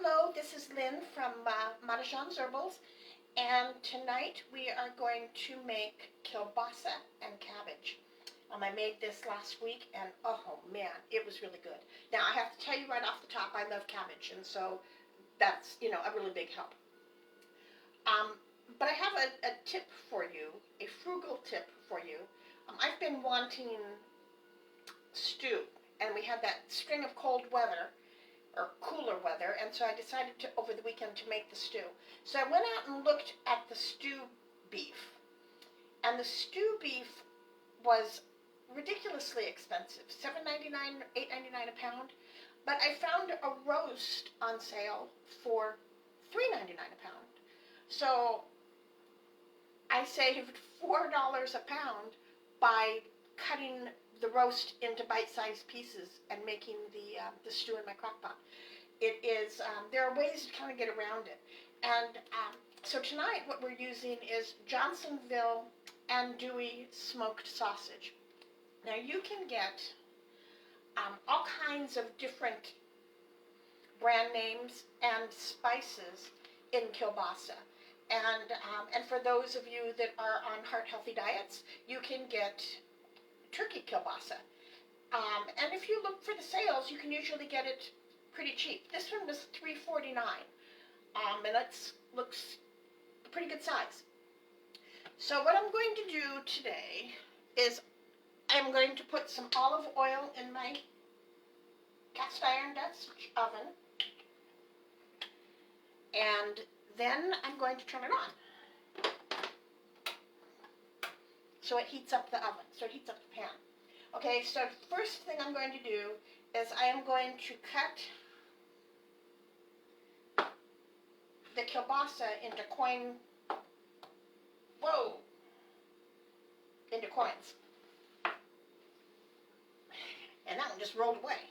Hello, this is Lynn from Madajan's Herbals, and tonight we are going to make kielbasa and cabbage. I made this last week, and oh man, it was really good. Now I have to tell you right off the top, I love cabbage, and so that's a really big help. But I have a tip for you, a frugal tip for you. I've been wanting stew, and we had that string of cold weather, or cooler weather, and so I decided to, over the weekend, to make the stew. So I went out and looked at the stew beef, and the stew beef was ridiculously expensive, $7.99, $8.99 a pound, but I found a roast on sale for $3.99 a pound. So I saved $4 a pound by cutting the roast into bite-sized pieces and making the stew in my crock pot. It is, there are ways to kind of get around it. And so tonight what we're using is Johnsonville andouille smoked sausage. Now you can get all kinds of different brand names and spices in kielbasa. And for those of you that are on heart-healthy diets, you can get turkey kielbasa. And if you look for the sales, you can usually get it pretty cheap. This one was $3.49, and that looks a pretty good size. So what I'm going to do today is I'm going to put some olive oil in my cast iron Dutch oven, and then I'm going to turn it on. So it heats up the oven, so it heats up the pan. Okay, so first thing I'm going to do is I am going to cut the kielbasa into into coins. And that one just rolled away.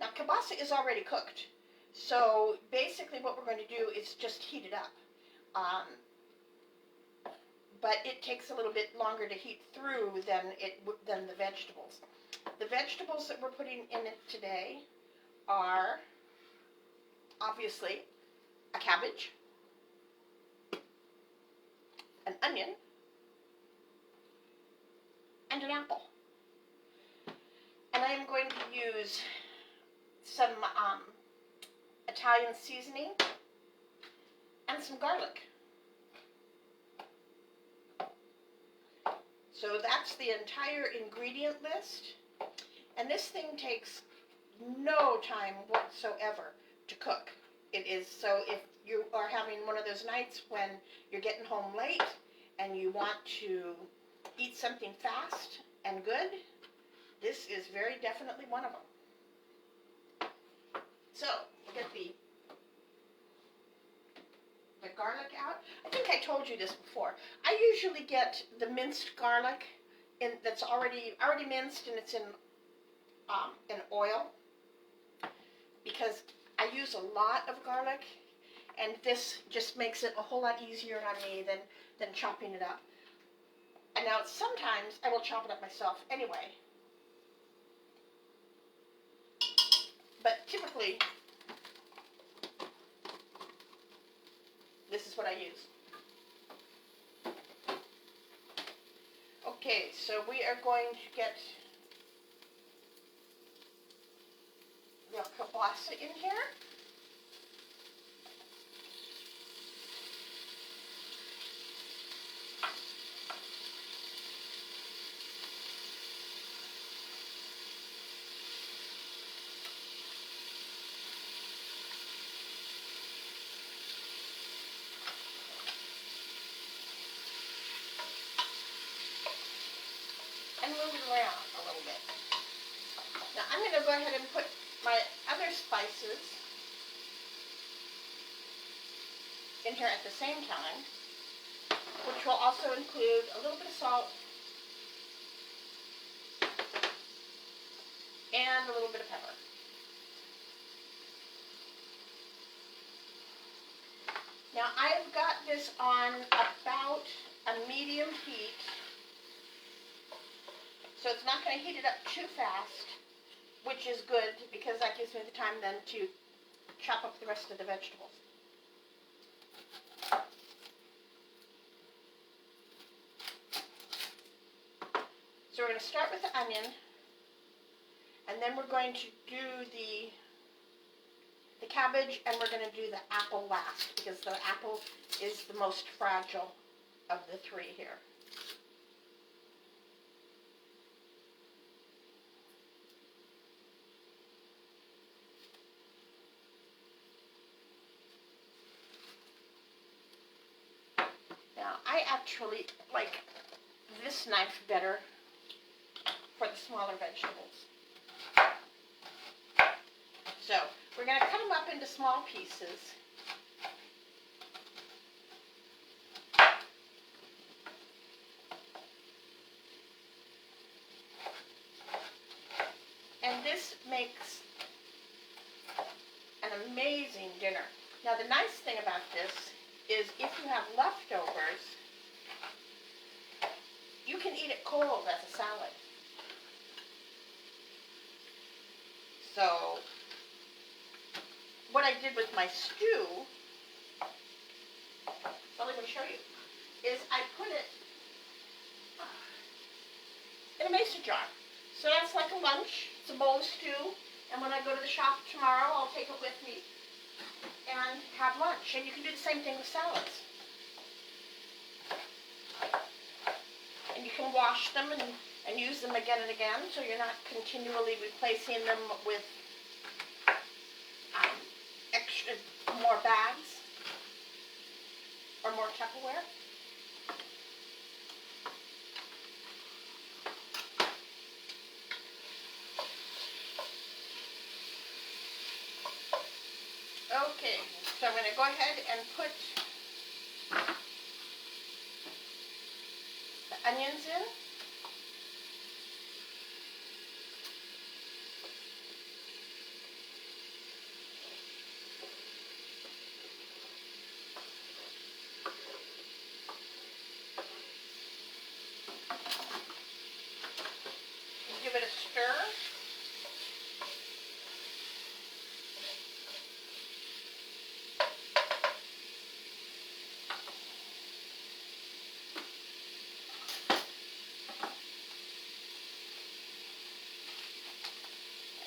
Now kielbasa is already cooked. So basically what we're going to do is just heat it up. But it takes a little bit longer to heat through than the vegetables. The vegetables that we're putting in it today are obviously a cabbage, an onion, and an apple. And I am going to use some Italian seasoning and some garlic. So that's the entire ingredient list, and this thing takes no time whatsoever to cook. It is, so if you are having one of those nights when you're getting home late and you want to eat something fast and good, this is very definitely one of them. So, we'll get the garlic out. I think I told you this before. I usually get the minced garlic that's already minced, and it's in oil, because I use a lot of garlic, and this just makes it a whole lot easier on me than chopping it up. And now sometimes I will chop it up myself anyway, but typically this is what I use. Okay, so we are going to get the kielbasa in here. And move it around a little bit. Now I'm going to go ahead and put my other spices in here at the same time, which will also include a little bit of salt and a little bit of pepper. Now I've got this on about a medium heat, So it's not going to heat it up too fast, which is good because that gives me the time then to chop up the rest of the vegetables. So we're going to start with the onion, and then we're going to do the cabbage, and we're going to do the apple last because the apple is the most fragile of the three here. Now, I actually like this knife better for the smaller vegetables. So, we're going to cut them up into small pieces. And this makes an amazing dinner. Now, the nice thing about this is if you have leftovers, you can eat it cold as a salad. So, what I did with my stew, I'll even show you, is I put it in a mason jar. So that's like a lunch. It's a bowl of stew. And when I go to the shop tomorrow, I'll take it with me and have lunch. And you can do the same thing with salads. And you can wash them and use them again and again, so you're not continually replacing them with extra, more bags or more Tupperware. Okay, so I'm going to go ahead and put the onions in. Give it a stir.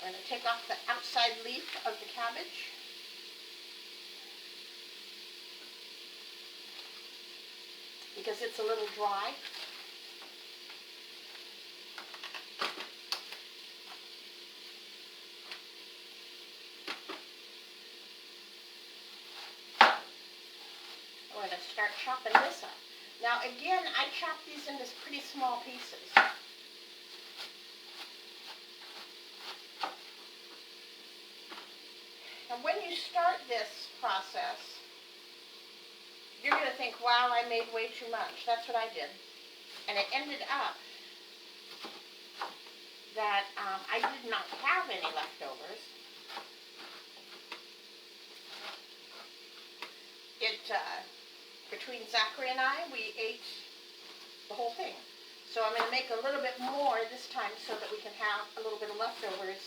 I'm going to take off the outside leaf of the cabbage. Because it's a little dry. I'm going to start chopping this up. Now again, I chop these into pretty small pieces. And when you start this process, you're going to think, wow, I made way too much. That's what I did. And it ended up that I did not have any leftovers. Between Zachary and I, we ate the whole thing. So I'm going to make a little bit more this time so that we can have a little bit of leftovers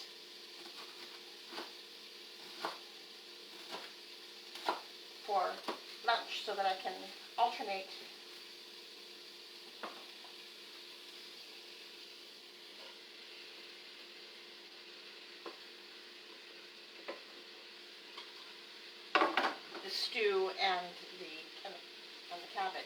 for lunch so that I can alternate the stew and the cabbage.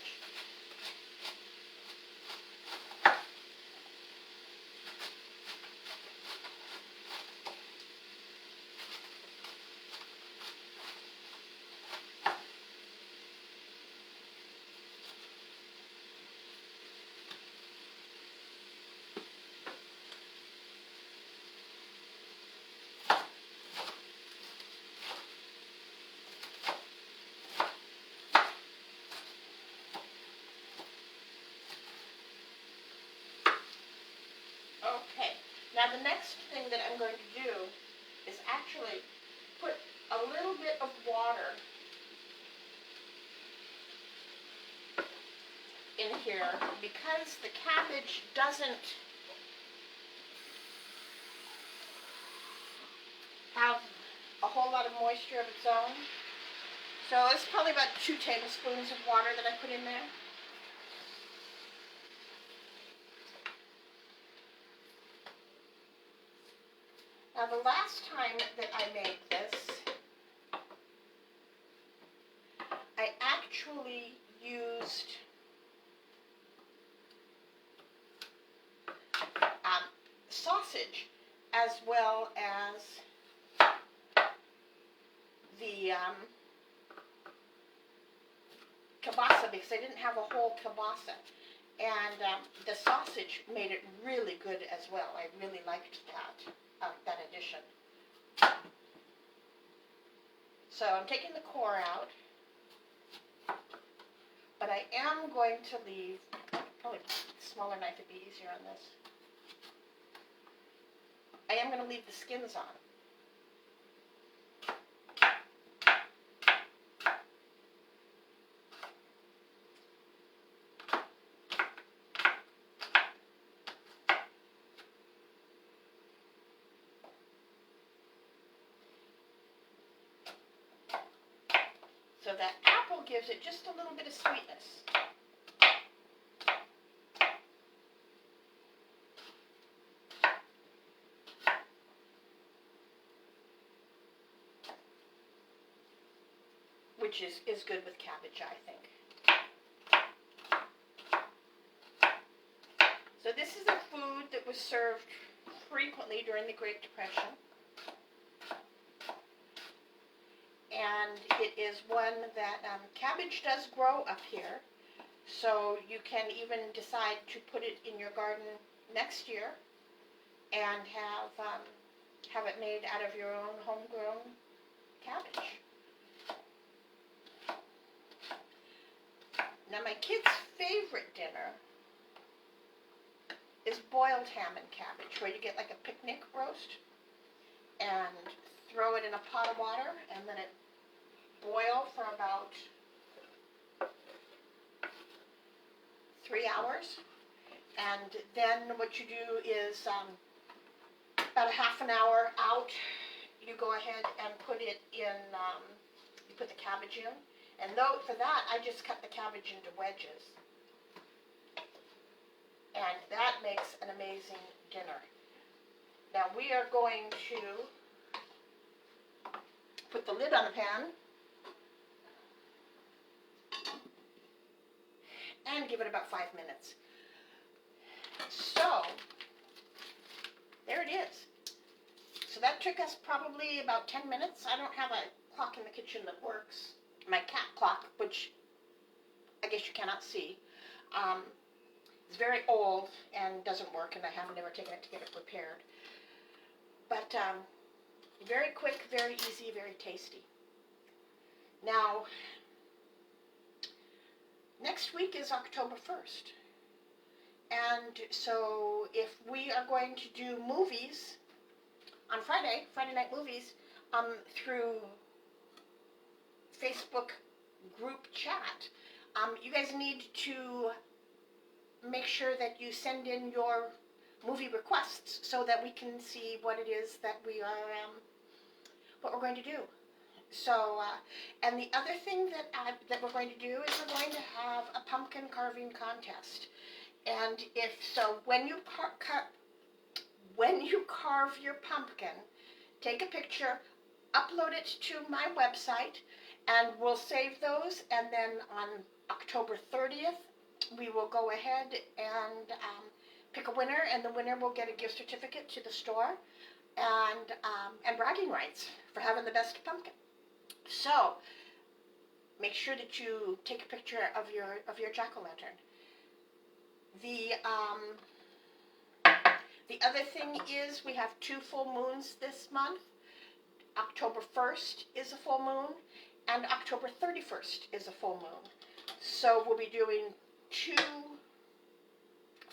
Okay, now the next thing that I'm going to do is actually put a little bit of water in here because the cabbage doesn't have a whole lot of moisture of its own. So it's probably about 2 tablespoons of water that I put in there. Now the last time that I made this, I actually used sausage as well as the kielbasa, because I didn't have a whole kielbasa. And the sausage made it really good as well. I really liked that addition. So I'm taking the core out, but I am going to leave, probably a smaller knife would be easier on this. I am going to leave the skins on. So that apple gives it just a little bit of sweetness. Which is good with cabbage, I think. So this is a food that was served frequently during the Great Depression. And it is one that cabbage does grow up here, so you can even decide to put it in your garden next year and have it made out of your own homegrown cabbage. Now my kids' favorite dinner is boiled ham and cabbage, where you get like a picnic roast and throw it in a pot of water and let it boil for about 3 hours. And then what you do is about a half an hour out, you go ahead and put it in, you put the cabbage in. And for that, I just cut the cabbage into wedges. And that makes an amazing dinner. Now we are going to put the lid on the pan and give it about 5 minutes. So, there it is. So that took us probably about 10 minutes. I don't have a clock in the kitchen that works. My cat clock, which I guess you cannot see, is very old and doesn't work, and I have never taken it to get it repaired. But very quick, very easy, very tasty. Now, next week is October 1st. And so if we are going to do movies on Friday night movies, through Facebook group chat, you guys need to make sure that you send in your movie requests so that we can see what it is that we are, what we're going to do. So, and the other thing that we're going to do is we're going to have a pumpkin carving contest. And when you carve your pumpkin, take a picture, upload it to my website, and we'll save those. And then on October 30th, we will go ahead and pick a winner, and the winner will get a gift certificate to the store and bragging rights for having the best pumpkin. So make sure that you take a picture of your jack-o'-lantern. The other thing is we have 2 full moons this month. October 1st is a full moon, and October 31st is a full moon. So we'll be doing 2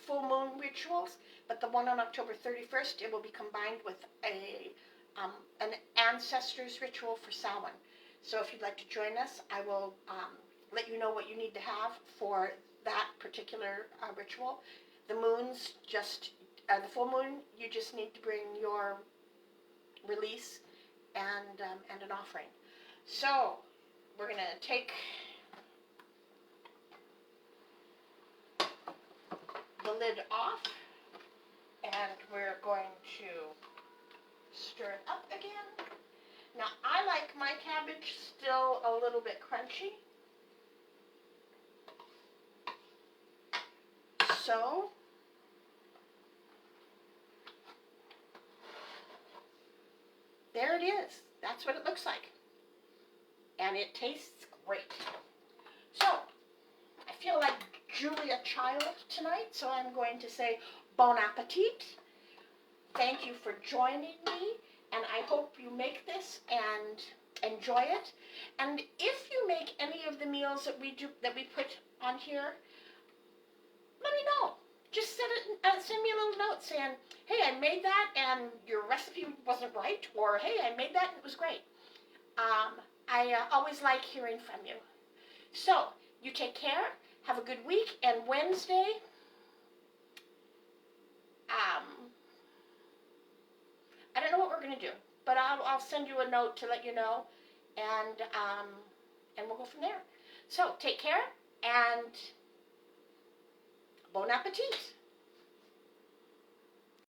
full moon rituals, but the one on October 31st, it will be combined with an ancestors ritual for Samhain. So if you'd like to join us, I will let you know what you need to have for that particular ritual. The moons, the full moon, you just need to bring your release and an offering. So we're going to take the lid off, and we're going to stir it up again. Now, I like my cabbage still a little bit crunchy. So, there it is. That's what it looks like. And it tastes great. So, I feel like Julia Child tonight, so I'm going to say bon appetit. Thank you for joining me, and I hope you make this and enjoy it. And if you make any of the meals that we put on here, let me know. Just send me a little note saying, hey, I made that and your recipe wasn't right, or hey, I made that and it was great. I always like hearing from you. So, you take care, have a good week, and Wednesday, I don't know what we're going to do, but I'll send you a note to let you know, and we'll go from there. So, take care, and bon appetit.